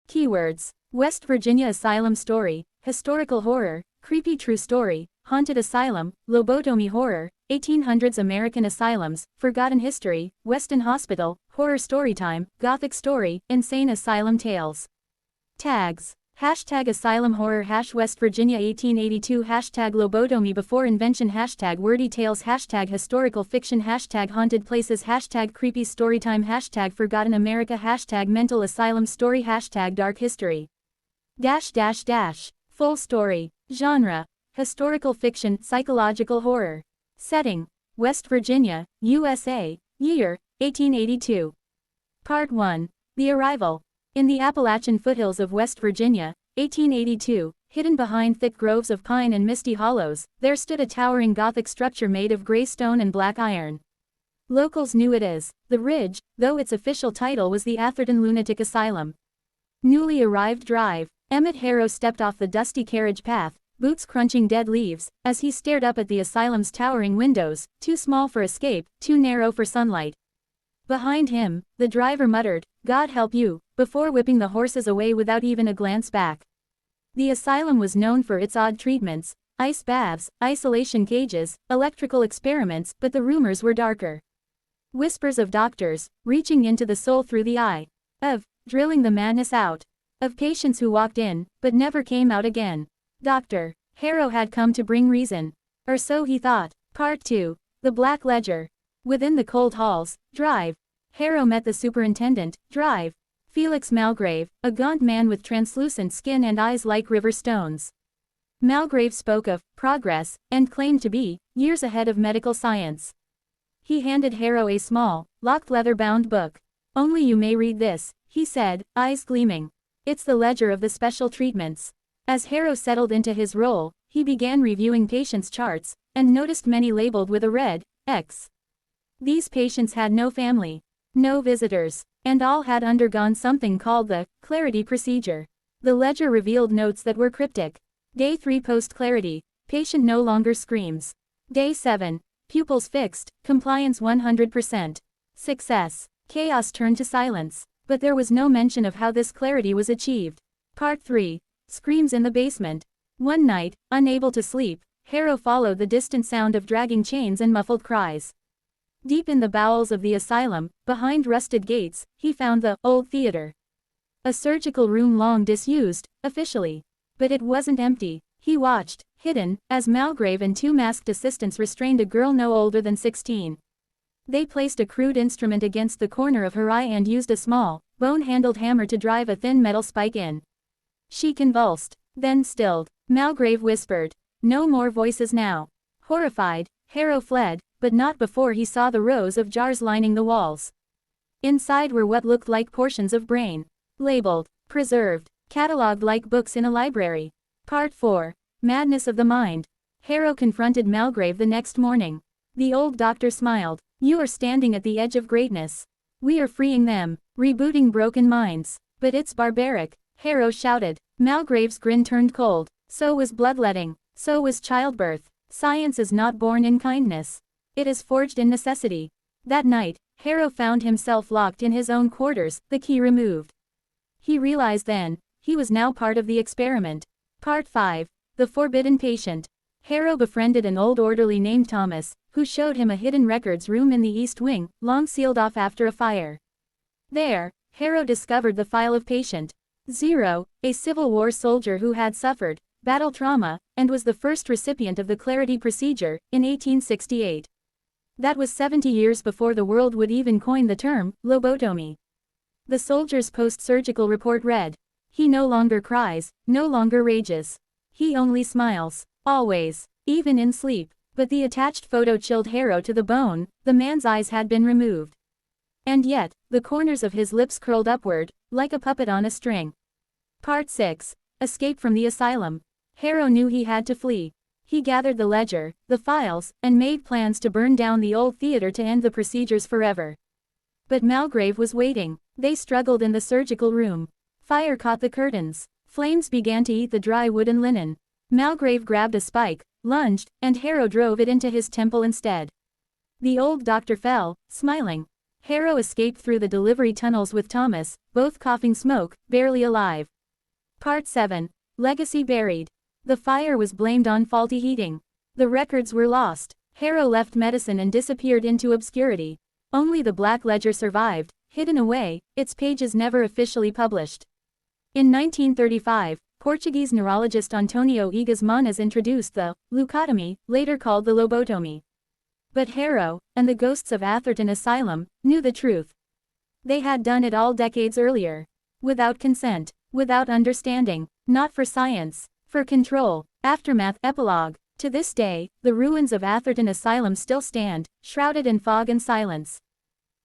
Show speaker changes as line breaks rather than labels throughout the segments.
Keywords: West Virginia Asylum Story, Historical Horror, Creepy True Story, Haunted Asylum, Lobotomy Horror, 1800s American Asylums, Forgotten History, Weston Hospital, Horror Storytime, Gothic Story, Insane Asylum Tales. Tags: Hashtag Asylum Horror, West Virginia 1882, Hashtag Lobotomy Before Invention, Hashtag Wordy Tales, Hashtag Historical Fiction, Hashtag Haunted Places, Hashtag Creepy Storytime, Hashtag Forgotten America, Hashtag Mental Asylum Story, Hashtag Dark History. Full story. Genre: Historical fiction, psychological horror. Setting: West Virginia, USA. Year: 1882. Part 1. The Arrival. In the Appalachian foothills of West Virginia, 1882, hidden behind thick groves of pine and misty hollows, there stood a towering Gothic structure made of gray stone and black iron. Locals knew it as The Ridge, though its official title was the Atherton Lunatic Asylum. Newly arrived drive. Emmett Harrow stepped off the dusty carriage path, boots crunching dead leaves, as he stared up at the asylum's towering windows, too small for escape, too narrow for sunlight. Behind him, the driver muttered, "God help you," before whipping the horses away without even a glance back. The asylum was known for its odd treatments, ice baths, isolation cages, electrical experiments, but the rumors were darker. Whispers of doctors, reaching into the soul through the eye. Of drilling the madness out. Of patients who walked in, but never came out again. Dr. Harrow had come to bring reason. Or so he thought. Part 2. The Black Ledger. Within the cold halls, Drive. Harrow met the superintendent, Drive. Felix Malgrave, a gaunt man with translucent skin and eyes like river stones. Malgrave spoke of progress, and claimed to be years ahead of medical science. He handed Harrow a small, locked leather-bound book. "Only you may read this," he said, eyes gleaming. "It's the ledger of the special treatments." As Harrow settled into his role, he began reviewing patients' charts, and noticed many labeled with a red X. These patients had no family, no visitors, and all had undergone something called the Clarity procedure. The ledger revealed notes that were cryptic. Day 3 post-Clarity, patient no longer screams. Day 7, pupils fixed, compliance 100%. Success. Chaos turned to silence. But there was no mention of how this clarity was achieved. Part 3. Screams in the basement. One night, unable to sleep, Harrow followed the distant sound of dragging chains and muffled cries. Deep in the bowels of the asylum, behind rusted gates, he found the old theater. A surgical room long disused, officially. But it wasn't empty. He watched, hidden, as Malgrave and two masked assistants restrained a girl no older than 16. They placed a crude instrument against the corner of her eye and used a small, bone-handled hammer to drive a thin metal spike in. She convulsed, then stilled. Malgrave whispered, "No more voices now." Horrified, Harrow fled, but not before he saw the rows of jars lining the walls. Inside were what looked like portions of brain. Labeled, preserved, catalogued like books in a library. Part 4. Madness of the Mind. Harrow confronted Malgrave the next morning. The old doctor smiled. "You are standing at the edge of greatness. We are freeing them, rebooting broken minds." "But it's barbaric," Harrow shouted. Malgrave's grin turned cold. "So was bloodletting. So was childbirth. Science is not born in kindness. It is forged in necessity." That night, Harrow found himself locked in his own quarters, the key removed. He realized then, he was now part of the experiment. Part 5. The Forbidden Patient. Harrow befriended an old orderly named Thomas, who showed him a hidden records room in the East Wing, long sealed off after a fire. There, Harrow discovered the file of patient 0, a Civil War soldier who had suffered battle trauma, and was the first recipient of the Clarity procedure, in 1868. That was 70 years before the world would even coin the term lobotomy. The soldier's post-surgical report read, "He no longer cries, no longer rages. He only smiles. Always. Even in sleep." But the attached photo chilled Harrow to the bone. The man's eyes had been removed. And yet, the corners of his lips curled upward, like a puppet on a string. Part 6. Escape from the asylum. Harrow knew he had to flee. He gathered the ledger, the files, and made plans to burn down the old theater to end the procedures forever. But Malgrave was waiting. They struggled in the surgical room. Fire caught the curtains. Flames began to eat the dry wood and linen. Malgrave grabbed a spike, lunged, and Harrow drove it into his temple instead. The old doctor fell, smiling. Harrow escaped through the delivery tunnels with Thomas, both coughing smoke, barely alive. Part 7. Legacy buried. The fire was blamed on faulty heating. The records were lost. Harrow left medicine and disappeared into obscurity. Only the Black Ledger survived, hidden away, its pages never officially published. In 1935, Portuguese neurologist Antonio Egas Manas introduced the leucotomy, later called the lobotomy. But Harrow, and the ghosts of Atherton Asylum, knew the truth. They had done it all decades earlier. Without consent, without understanding, not for science, for control. Aftermath epilogue. To this day, the ruins of Atherton Asylum still stand, shrouded in fog and silence.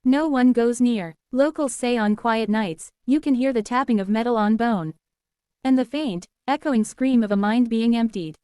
No one goes near. Locals say on quiet nights, you can hear the tapping of metal on bone. And the faint, echoing scream of a mind being emptied.